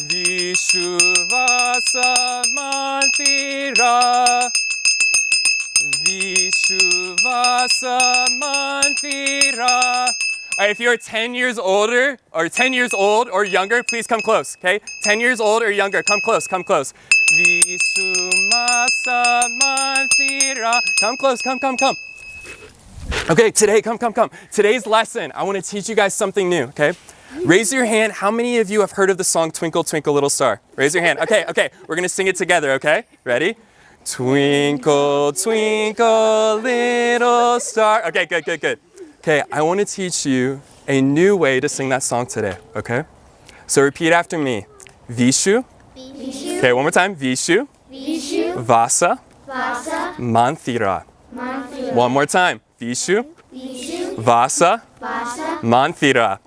Vishuvasa Mantira. Vishuvasa Mantira. All right, if you're 10 years older or 10 years old or younger, please come close, okay? 10 years old or younger, come close, come close. Vishumasa Mantira. Come close, come. Okay, today, come. Today's lesson, I want to teach you guys something new, okay? Raise your hand. How many of you have heard of the song Twinkle, Twinkle, Little Star? Raise your hand. Okay. We're going to sing it together, okay? Ready? Twinkle, twinkle, little star. Okay, good. Okay, I want to teach you a new way to sing that song today, okay? So repeat after me. Vishu. Okay, one more time. Vishu. Vasa. Mantira. One more time. Vishu. Vasa. Mantira.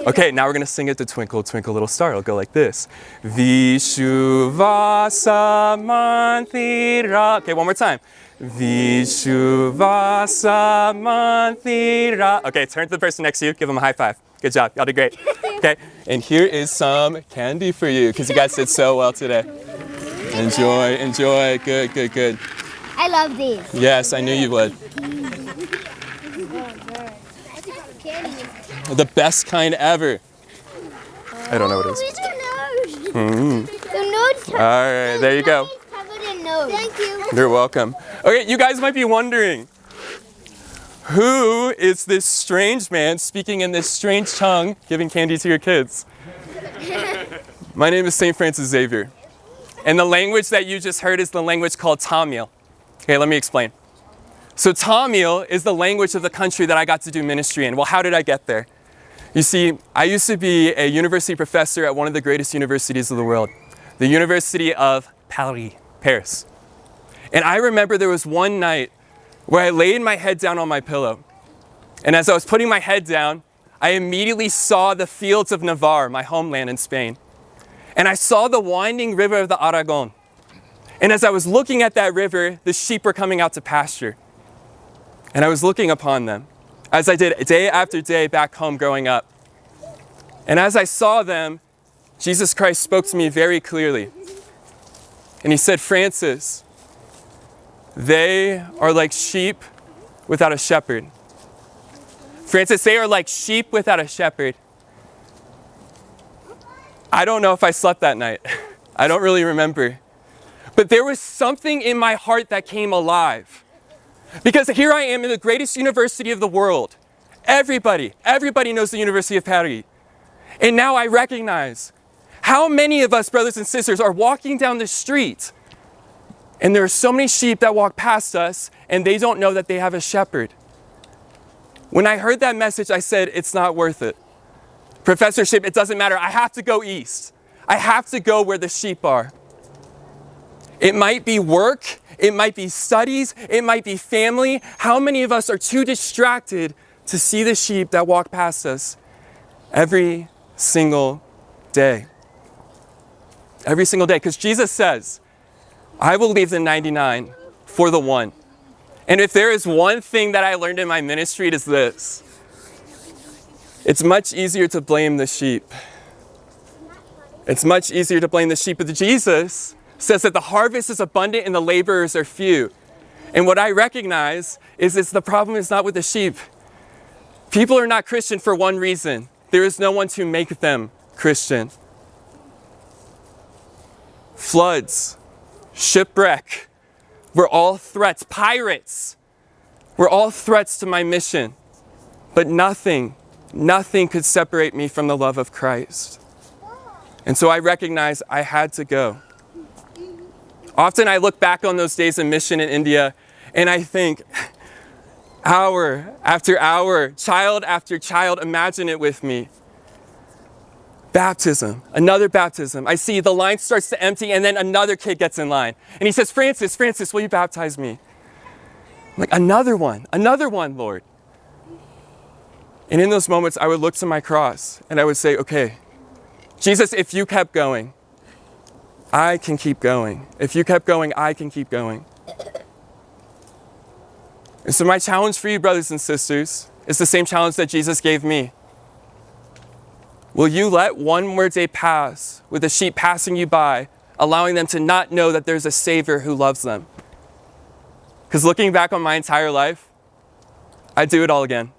Okay, now we're going to sing it to Twinkle, Twinkle, Little Star. It'll go like this. Vishu Vasa Mantira. Okay, one more time. Vishu Vasa Mantira. Okay, turn to the person next to you. Give them a high five. Good job. Y'all did great. Okay, and here is some candy for you because you guys did so well today. Enjoy. Good. I love these. Yes, I knew you would. The best kind ever. I don't know what it is. The nose. All right, there you go. Covered in nose. Thank you. You're welcome. Okay, you guys might be wondering, who is this strange man speaking in this strange tongue, giving candy to your kids? My name is St. Francis Xavier. And the language that you just heard is the language called Tamil. Okay, let me explain. So Tamil is the language of the country that I got to do ministry in. Well, how did I get there? You see, I used to be a university professor at one of the greatest universities of the world, the University of Paris. And I remember there was one night where I laid my head down on my pillow. And as I was putting my head down, I immediately saw the fields of Navarre, my homeland in Spain. And I saw the winding river of the Aragon. And as I was looking at that river, the sheep were coming out to pasture. And I was looking upon them, as I did day after day back home growing up. And as I saw them, Jesus Christ spoke to me very clearly. And he said, Francis, they are like sheep without a shepherd. Francis, they are like sheep without a shepherd. I don't know if I slept that night. I don't really remember. But there was something in my heart that came alive. Because here I am in the greatest university of the world. Everybody knows the University of Paris. And now I recognize how many of us, brothers and sisters, are walking down the street and there are so many sheep that walk past us and they don't know that they have a shepherd. When I heard that message, I said, it's not worth it. Professorship, it doesn't matter. I have to go east. I have to go where the sheep are. It might be work, it might be studies, it might be family. How many of us are too distracted to see the sheep that walk past us every single day? Every single day, because Jesus says, I will leave the 99 for the one. And if there is one thing that I learned in my ministry, it is this. It's much easier to blame the sheep. It's much easier to blame the sheep, but Jesus says that the harvest is abundant and the laborers are few. And what I recognize is the problem is not with the sheep. People are not Christian for one reason. There is no one to make them Christian. Floods, shipwreck, were all threats. Pirates were all threats to my mission. But nothing could separate me from the love of Christ. And so I recognized I had to go. Often I look back on those days of mission in India and I think, hour after hour, child after child, imagine it with me. Baptism, another baptism. I see the line starts to empty and then another kid gets in line. And he says, Francis, will you baptize me? I'm like, another one, Lord. And in those moments, I would look to my cross and I would say, okay, Jesus, if you kept going, I can keep going. If you kept going, I can keep going. And so my challenge for you, brothers and sisters, is the same challenge that Jesus gave me. Will you let one more day pass with the sheep passing you by, allowing them to not know that there's a Savior who loves them? Because looking back on my entire life, I do it all again.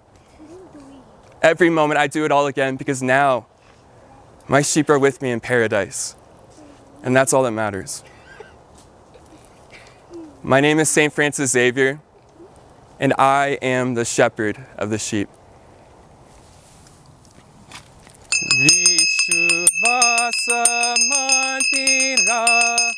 Every moment I do it all again because now my sheep are with me in paradise. And that's all that matters. My name is St. Francis Xavier, and I am the shepherd of the sheep. Vishuvasa Mantira